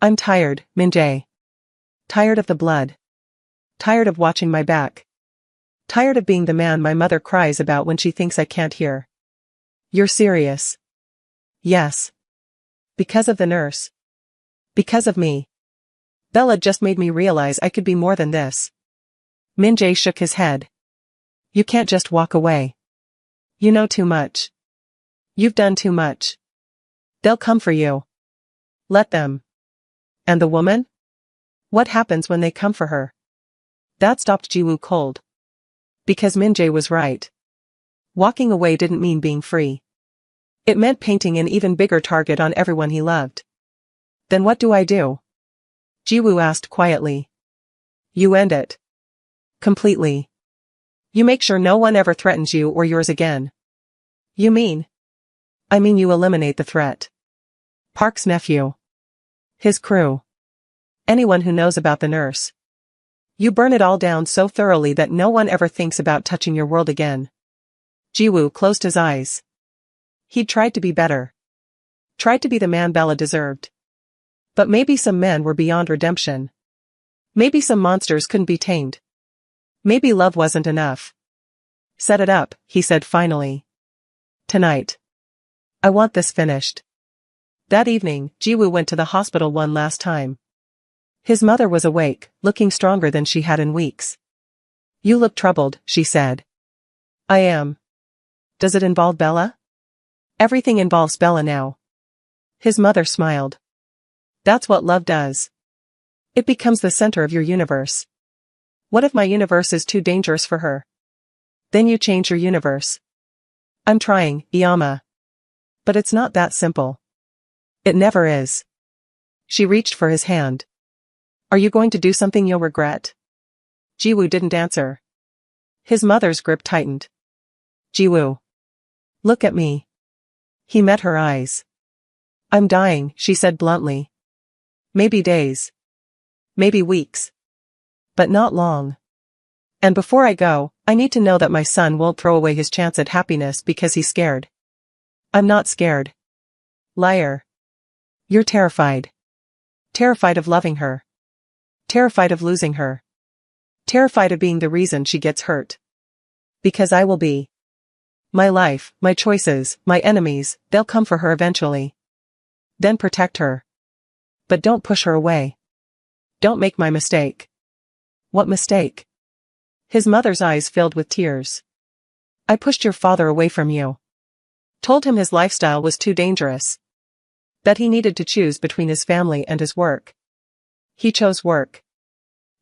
I'm tired, Min-jae. Tired of the blood. Tired of watching my back. Tired of being the man my mother cries about when she thinks I can't hear. You're serious. Yes. Because of the nurse. Because of me. Bella just made me realize I could be more than this. Min-jae shook his head. You can't just walk away. You know too much. You've done too much. They'll come for you. Let them. And the woman? What happens when they come for her? That stopped Jiwoo cold. Because Min-jae was right. Walking away didn't mean being free. It meant painting an even bigger target on everyone he loved. Then what do I do? Jiwoo asked quietly. You end it. Completely. You make sure no one ever threatens you or yours again. You mean? I mean you eliminate the threat. Park's nephew. His crew. Anyone who knows about the nurse. You burn it all down so thoroughly that no one ever thinks about touching your world again. Jiwoo closed his eyes. He'd tried to be better. Tried to be the man Bella deserved. But maybe some men were beyond redemption. Maybe some monsters couldn't be tamed. Maybe love wasn't enough. Set it up, he said finally. Tonight. I want this finished. That evening, Jiwoo went to the hospital one last time. His mother was awake, looking stronger than she had in weeks. You look troubled, she said. I am. Does it involve Bella? Everything involves Bella now. His mother smiled. That's what love does. It becomes the center of your universe. What if my universe is too dangerous for her? Then you change your universe. I'm trying, Iyama. But it's not that simple. It never is. She reached for his hand. Are you going to do something you'll regret? Jiwoo didn't answer. His mother's grip tightened. Jiwoo. Look at me. He met her eyes. I'm dying, she said bluntly. Maybe days. Maybe weeks. But not long. And before I go, I need to know that my son won't throw away his chance at happiness because he's scared. I'm not scared. Liar. You're terrified. Terrified of loving her. Terrified of losing her. Terrified of being the reason she gets hurt. Because I will be. My life, my choices, my enemies, they'll come for her eventually. Then protect her. But don't push her away. Don't make my mistake. What mistake? His mother's eyes filled with tears. I pushed your father away from you. Told him his lifestyle was too dangerous. That he needed to choose between his family and his work. He chose work.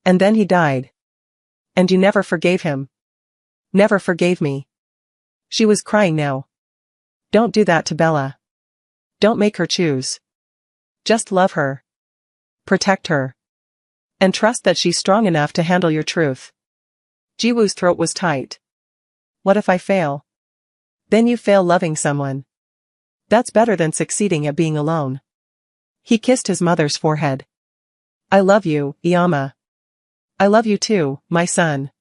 And then he died. And you never forgave him. Never forgave me. She was crying now. Don't do that to Bella. Don't make her choose. Just love her. Protect her. And trust that she's strong enough to handle your truth. Jiwoo's throat was tight. What if I fail? Then you fail loving someone. That's better than succeeding at being alone. He kissed his mother's forehead. I love you, Iyama. I love you too, my son.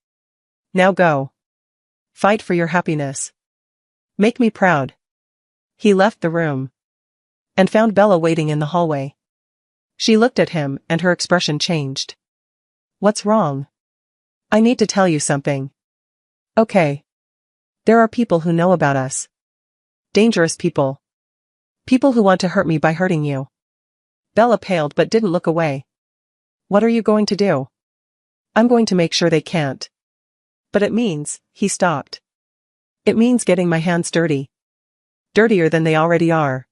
Now go. Fight for your happiness. Make me proud. He left the room. And found Bella waiting in the hallway. She looked at him and her expression changed. What's wrong? I need to tell you something. Okay. There are people who know about us. Dangerous people. People who want to hurt me by hurting you. Bella paled but didn't look away. What are you going to do? I'm going to make sure they can't. But it means, he stopped. It means getting my hands dirty. Dirtier than they already are.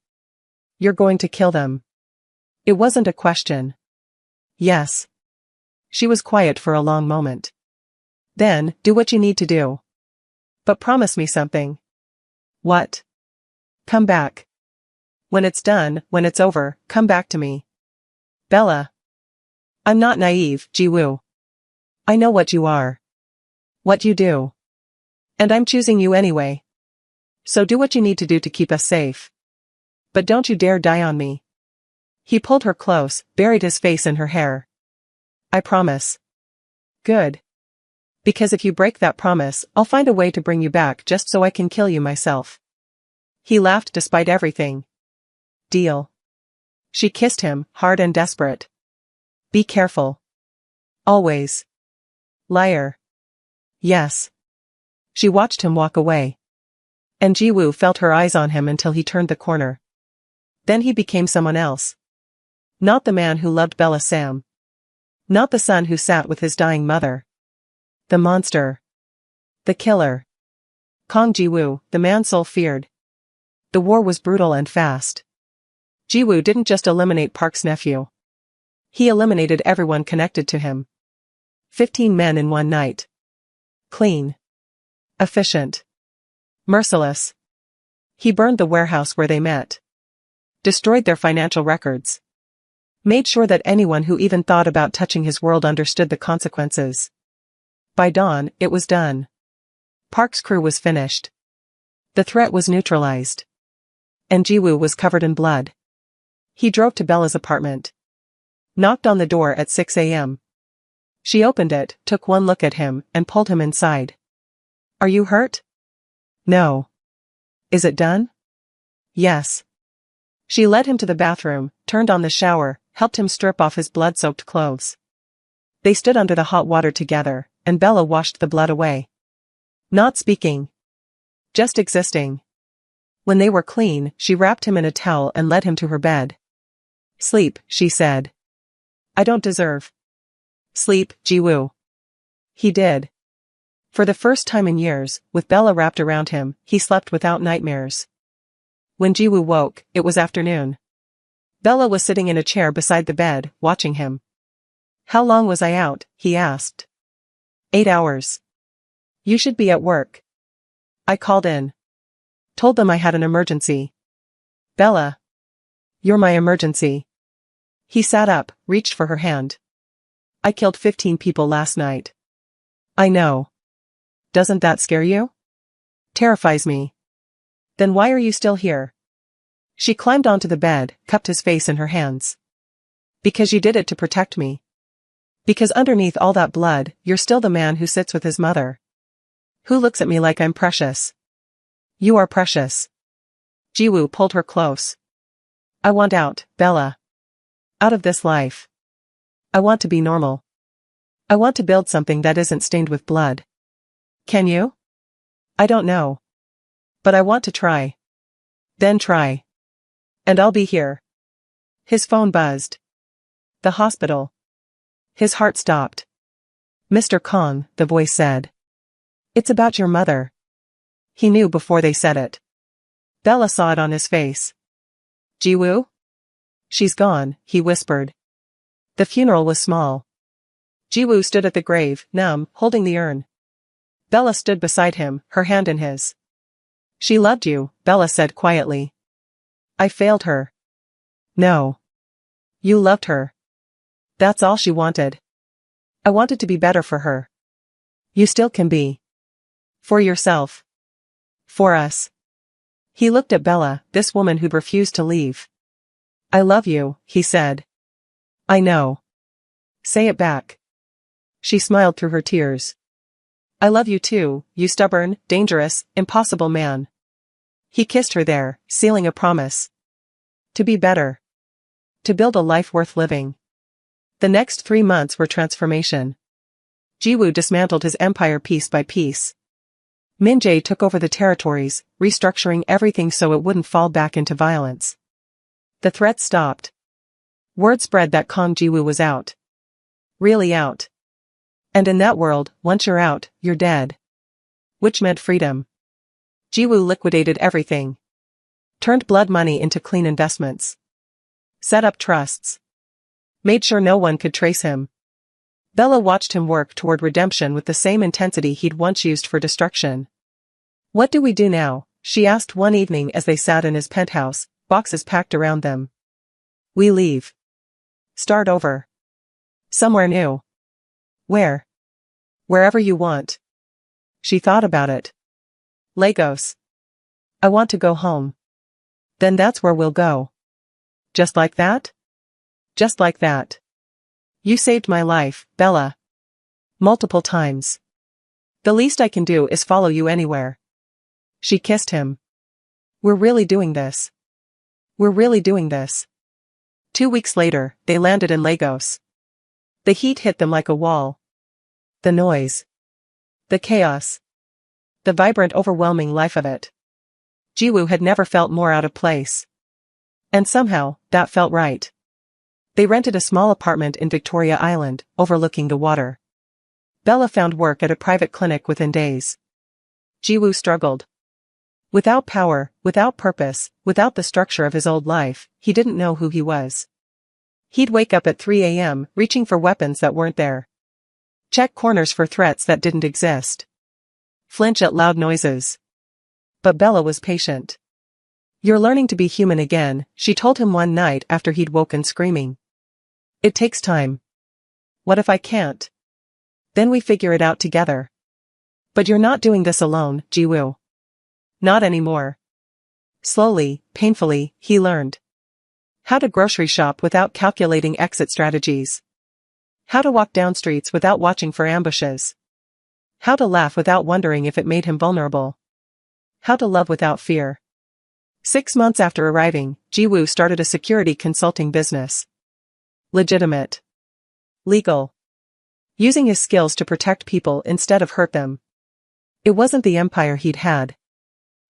You're going to kill them. It wasn't a question. Yes. She was quiet for a long moment. Then, do what you need to do. But promise me something. What? Come back. When it's done, when it's over, come back to me. Bella. I'm not naive, Jiwoo. I know what you are. What you do. And I'm choosing you anyway. So do what you need to do to keep us safe. But don't you dare die on me. He pulled her close, buried his face in her hair. I promise. Good. Because if you break that promise, I'll find a way to bring you back just so I can kill you myself. He laughed despite everything. Deal. She kissed him, hard and desperate. Be careful. Always. Liar. Yes. She watched him walk away. And Jiwoo felt her eyes on him until he turned the corner. Then he became someone else. Not the man who loved Bella Sam. Not the son who sat with his dying mother. The monster. The killer. Kong Jiwoo, the man Seoul feared. The war was brutal and fast. Jiwoo didn't just eliminate Park's nephew. He eliminated everyone connected to him. 15 men in one night. Clean. Efficient. Merciless. He burned the warehouse where they met. Destroyed their financial records. Made sure that anyone who even thought about touching his world understood the consequences. By dawn, it was done. Park's crew was finished. The threat was neutralized. And Jiwoo was covered in blood. He drove to Bella's apartment. Knocked on the door at 6 a.m. She opened it, took one look at him, and pulled him inside. Are you hurt? No. Is it done? Yes. She led him to the bathroom, turned on the shower, helped him strip off his blood-soaked clothes. They stood under the hot water together, and Bella washed the blood away. Not speaking. Just existing. When they were clean, she wrapped him in a towel and led him to her bed. Sleep, she said. I don't deserve sleep, Jiwoo. He did. For the first time in years, with Bella wrapped around him, he slept without nightmares. When Jiwoo woke, it was afternoon. Bella was sitting in a chair beside the bed, watching him. How long was I out? He asked. 8 hours. You should be at work. I called in. Told them I had an emergency. Bella. You're my emergency. He sat up, reached for her hand. I killed 15 people last night. I know. Doesn't that scare you? Terrifies me. Then why are you still here? She climbed onto the bed, cupped his face in her hands. Because you did it to protect me. Because underneath all that blood, you're still the man who sits with his mother. Who looks at me like I'm precious. You are precious. Jiwoo pulled her close. I want out, Bella. Out of this life. I want to be normal. I want to build something that isn't stained with blood. Can you? I don't know. But I want to try. Then try. And I'll be here. His phone buzzed. The hospital. His heart stopped. Mr. Kong, the voice said. It's about your mother. He knew before they said it. Bella saw it on his face. Jiwoo? She's gone, he whispered. The funeral was small. Jiwoo stood at the grave, numb, holding the urn. Bella stood beside him, her hand in his. She loved you, Bella said quietly. I failed her. No. You loved her. That's all she wanted. I wanted to be better for her. You still can be. For yourself. For us. He looked at Bella, this woman who'd refused to leave. I love you, he said. I know. Say it back. She smiled through her tears. I love you too, you stubborn, dangerous, impossible man. He kissed her there, sealing a promise. To be better. To build a life worth living. The next 3 months were transformation. Jiwoo dismantled his empire piece by piece. Min-jae took over the territories, restructuring everything so it wouldn't fall back into violence. The threats stopped. Word spread that Kong Jiwoo was out. Really out. And in that world, once you're out, you're dead. Which meant freedom. Jiwoo liquidated everything. Turned blood money into clean investments. Set up trusts. Made sure no one could trace him. Bella watched him work toward redemption with the same intensity he'd once used for destruction. What do we do now? She asked one evening as they sat in his penthouse, boxes packed around them. We leave. Start over. Somewhere new. Where? Wherever you want. She thought about it. Lagos. I want to go home. Then that's where we'll go. Just like that? Just like that. You saved my life, Bella. Multiple times. The least I can do is follow you anywhere. She kissed him. We're really doing this. We're really doing this. 2 weeks later, they landed in Lagos. The heat hit them like a wall. The noise. The chaos. The vibrant, overwhelming life of it. Jiwoo had never felt more out of place. And somehow, that felt right. They rented a small apartment in Victoria Island, overlooking the water. Bella found work at a private clinic within days. Jiwoo struggled. Without power, without purpose, without the structure of his old life, he didn't know who he was. He'd wake up at 3 a.m., reaching for weapons that weren't there. Check corners for threats that didn't exist. Flinch at loud noises. But Bella was patient. You're learning to be human again, she told him one night after he'd woken screaming. It takes time. What if I can't? Then we figure it out together. But you're not doing this alone, Jiwoo. Not anymore. Slowly, painfully, he learned. How to grocery shop without calculating exit strategies. How to walk down streets without watching for ambushes. How to laugh without wondering if it made him vulnerable. How to love without fear. 6 months after arriving, Jiwoo started a security consulting business. Legitimate. Legal. using his skills to protect people instead of hurt them. It wasn't the empire he'd had.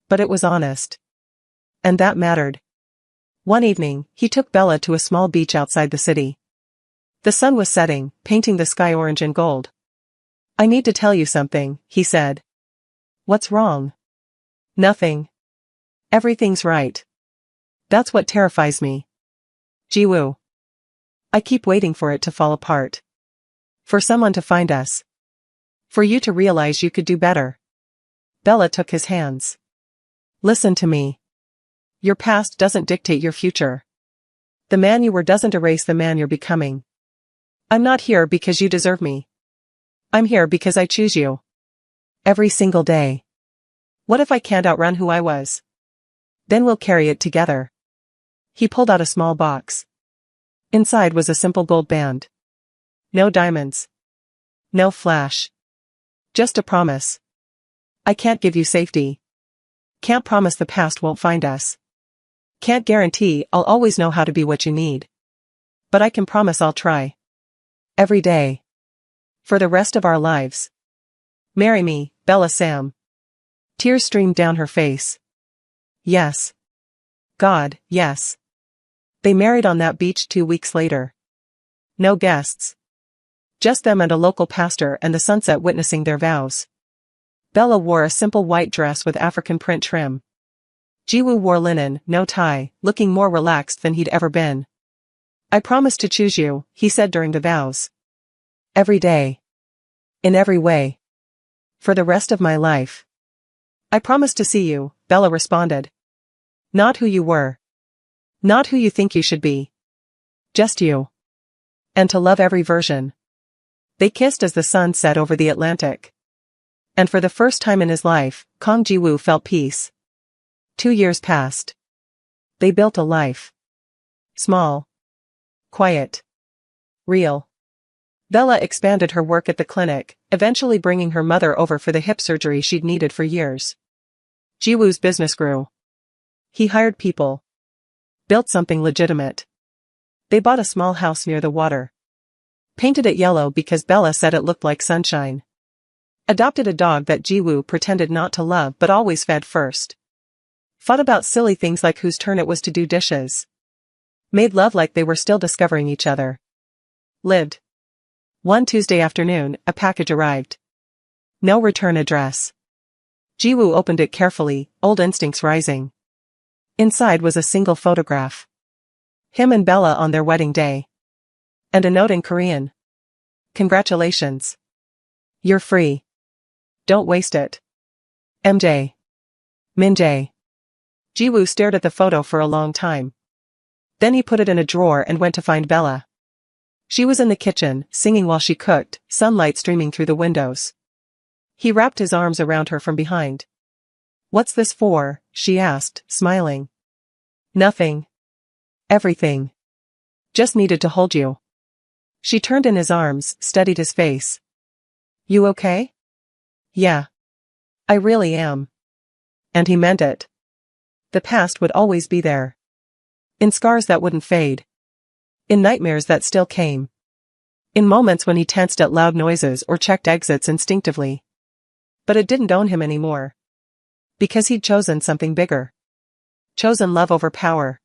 But it was honest. And that mattered. One evening, he took Bella to a small beach outside the city. The sun was setting, painting the sky orange and gold. "I need to tell you something," he said. "What's wrong?" "Nothing. Everything's right. That's what terrifies me. Jiwoo. I keep waiting for it to fall apart. For someone to find us. For you to realize you could do better." Bella took his hands. "Listen to me. Your past doesn't dictate your future. The man you were doesn't erase the man you're becoming. I'm not here because you deserve me. I'm here because I choose you. Every single day. What if I can't outrun who I was? Then we'll carry it together." He pulled out a small box. Inside was a simple gold band. No diamonds. No flash. Just a promise. I can't give you safety. Can't promise the past won't find us. Can't guarantee I'll always know how to be what you need. But I can promise I'll try. Every day. For the rest of our lives. Marry me, Bella Sam. Tears streamed down her face. Yes. God, yes. They married on that beach 2 weeks later. No guests. Just them and a local pastor and the sunset witnessing their vows. Bella wore a simple white dress with African print trim. Jiwoo wore linen, no tie, looking more relaxed than he'd ever been. "I promise to choose you," he said during the vows. "Every day. In every way. For the rest of my life. I promise to see you," Bella responded. "Not who you were. Not who you think you should be. Just you. And to love every version." They kissed as the sun set over the Atlantic. And for the first time in his life, Kang Jiwoo felt peace. 2 years passed. They built a life. Small. Quiet. Real. Bella expanded her work at the clinic, eventually bringing her mother over for the hip surgery she'd needed for years. Jiwoo's business grew. He hired people. Built something legitimate. They bought a small house near the water. Painted it yellow because Bella said it looked like sunshine. Adopted a dog that Jiwoo pretended not to love but always fed first. Fought about silly things like whose turn it was to do dishes. Made love like they were still discovering each other. Lived. One Tuesday afternoon, a package arrived. No return address. Jiwoo opened it carefully, old instincts rising. Inside was a single photograph. Him and Bella on their wedding day. And a note in Korean. "Congratulations. You're free. Don't waste it. MJ. Minjae." Jiwoo stared at the photo for a long time. Then he put it in a drawer and went to find Bella. She was in the kitchen, singing while she cooked, sunlight streaming through the windows. He wrapped his arms around her from behind. "What's this for?" she asked, smiling. "Nothing. Everything. Just needed to hold you." She turned in his arms, studied his face. "You okay?" "Yeah. I really am." And he meant it. The past would always be there. In scars that wouldn't fade. In nightmares that still came. In moments when he tensed at loud noises or checked exits instinctively. But it didn't own him anymore. Because he'd chosen something bigger. Chosen love over power.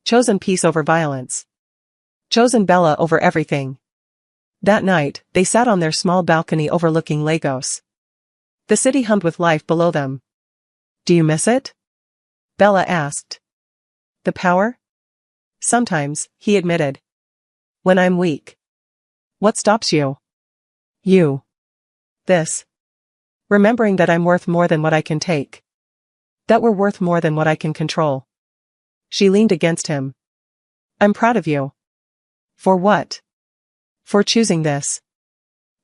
Chosen peace over violence. Chosen Bella over everything. That night, they sat on their small balcony overlooking Lagos. The city hummed with life below them. "Do you miss it?" Bella asked. "The power?" "Sometimes," he admitted. "When I'm weak." "What stops you?" "You. This. Remembering that I'm worth more than what I can take. That we're worth more than what I can control." She leaned against him. "I'm proud of you." "For what?" "For choosing this.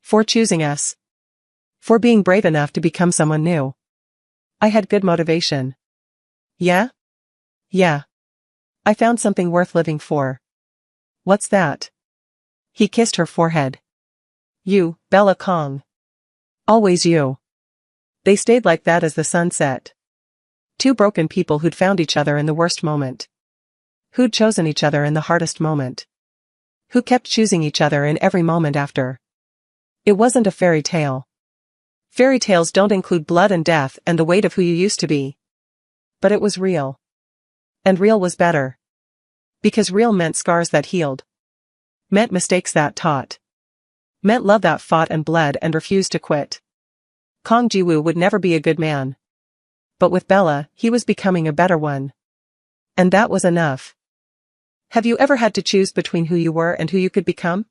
For choosing us. For being brave enough to become someone new." "I had good motivation." "Yeah?" "Yeah. I found something worth living for." "What's that?" He kissed her forehead. "You, Bella Kong. Always you." They stayed like that as the sun set. Two broken people who'd found each other in the worst moment. Who'd chosen each other in the hardest moment. Who kept choosing each other in every moment after. It wasn't a fairy tale. Fairy tales don't include blood and death and the weight of who you used to be. But it was real. And real was better. Because real meant scars that healed. Meant mistakes that taught. Meant love that fought and bled and refused to quit. Kang Ji-woo would never be a good man. But with Bella, he was becoming a better one. And that was enough. Have you ever had to choose between who you were and who you could become?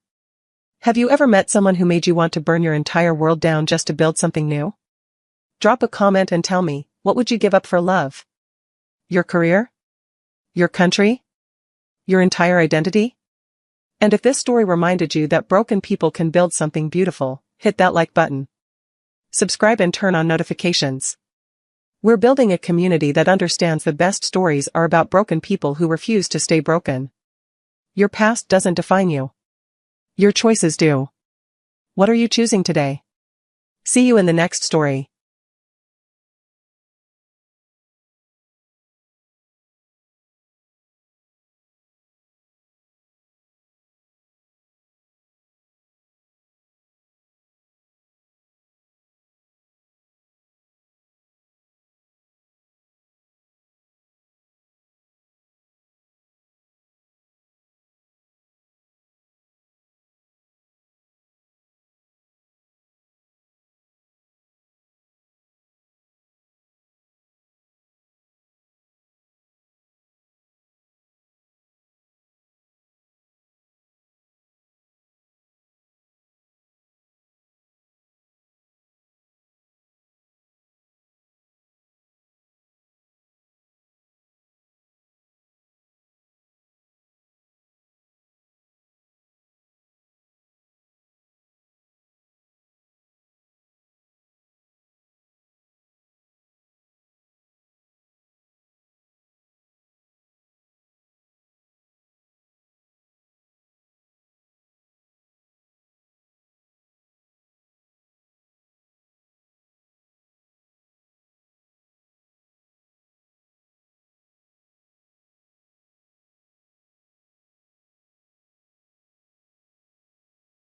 Have you ever met someone who made you want to burn your entire world down just to build something new? Drop a comment and tell me, what would you give up for love? Your career? Your country? Your entire identity? And if this story reminded you that broken people can build something beautiful, hit that like button. Subscribe and turn on notifications. We're building a community that understands the best stories are about broken people who refuse to stay broken. Your past doesn't define you. Your choices do. What are you choosing today? See you in the next story.